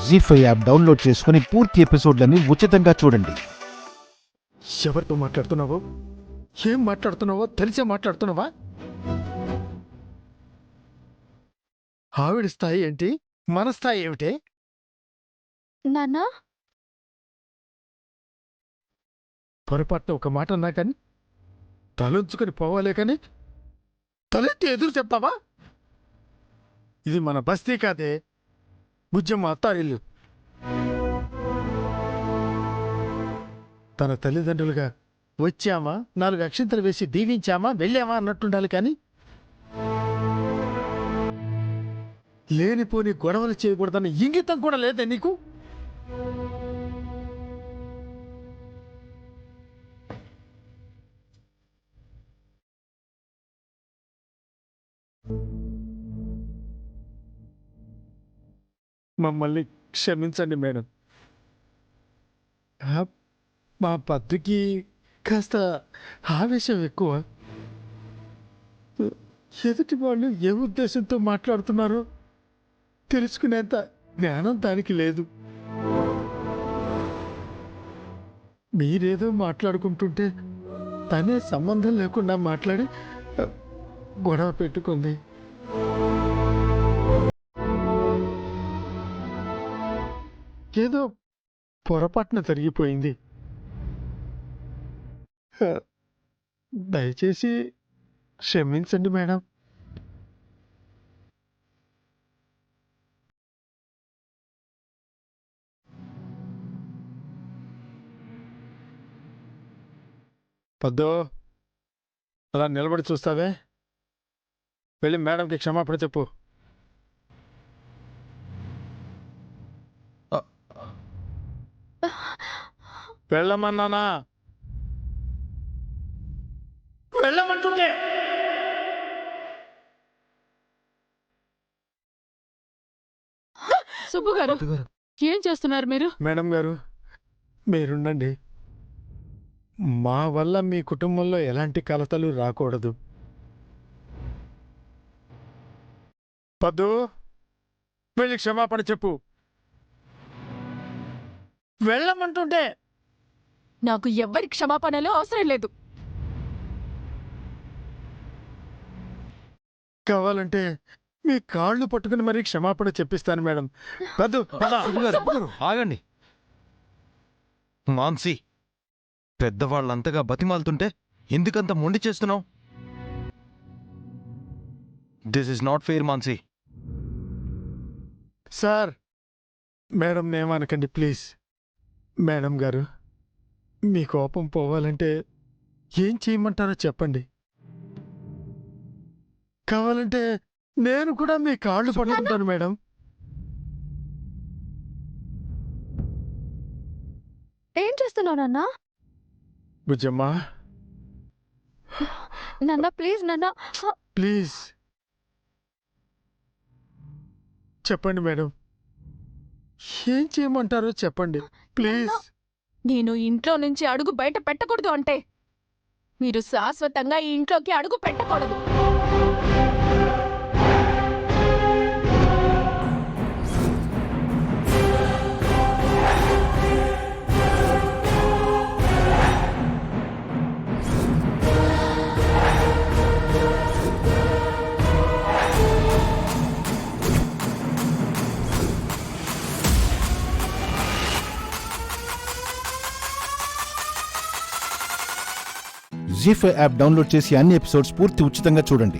జీ5 app download చేసుకుని పూర్తి ఎపిసోడ్లని ఉచితంగా చూడండి. ఎవరితో మాట్లాడుతున్నావో, ఏం మాట్లాడుతున్నావో తెలిసే మాట్లాడుతున్నావా? ఆవిడ స్థాయి ఏంటి, మన స్థాయి ఏమిటి? నాన్నా, పొరపాటున ఒక మాట అన్నా కానీ తలొంచుకొని పోవాలే కానీ తలెత్తి ఎదురు చెప్తావా? ఇది మన బస్తీ కాదే, బుజ్జమ్మ అత్తారిల్లు. తన తల్లిదండ్రులుగా వచ్చామా, 4 అక్షింతలు వేసి దీవించామా, వెళ్ళామా అన్నట్టుండాలి కానీ లేనిపోని గొడవలు చేయకూడదన్న ఇంగితం కూడా లేదే నీకు? మమ్మల్ని క్షమించండి మేడం. మా పద్దుకి కాస్త ఆవేశం ఎక్కువ. ఎదుటి వాళ్ళు ఏ ఉద్దేశంతో మాట్లాడుతున్నారో తెలుసుకునేంత జ్ఞానం దానికి లేదు. మీరేదో మాట్లాడుకుంటుంటే తనే సంబంధం లేకుండా మాట్లాడి గొడవ పెట్టుకుంది. ఏదో పొరపాటున జరిగిపోయింది. దయచేసి క్షమించండి మేడం. పద్దో, అలా నిలబడి చూస్తావే? వెళ్ళి మేడంకి క్షమాపణ చెప్పు. వెళ్ళమన్నానా? వెళ్ళమంటుంటే సుబ్బు గారు, ఏం చేస్తున్నారు మీరు? మేడం గారు, మీరుండండి. మా వల్ల మీ కుటుంబంలో ఎలాంటి కలతలు రాకూడదు. పద్దు, వెళ్ళి క్షమాపణ చెప్పు. వెళ్ళమంటుంటే నాకు ఎవ్వరి క్షమాపణలు అవసరం లేదు. కావాలంటే మీ కాళ్ళు పట్టుకుని మరీ క్షమాపణ చెప్పిస్తాను మేడం. పద్దు, పద. ఆగండి మాన్సి, పెద్దవాళ్ళంతగా బతిమాలుతుంటే ఎందుకంత మొండి చేస్తున్నావు? This is not fair Mansi. Sir, madam నేమనకండి ప్లీజ్. మేడం గారు, మీ కోపం పోవాలంటే ఏం చేయమంటారో చెప్పండి. కావాలంటే నేను కూడా మీ కాళ్ళు పట్టుకుంటాను మేడం. ఏం చేస్తున్నావు నాన్నా? బుజ్జమ్మా, నాన్న ప్లీజ్, నాన్న ప్లీజ్ చెప్పండి మేడం. ఏం చేయమంటారో చెప్పండి ప్లీజ్. నేను ఇంట్లో నుంచి అడుగు బయట పెట్టకూడదు అంటే మీరు శాశ్వతంగా ఈ ఇంట్లోకి అడుగు పెట్టకూడదు. జీ5 యాప్ డౌన్లోడ్ చేసి అన్ని ఎపిసోడ్స్ పూర్తి ఉచితంగా చూడండి.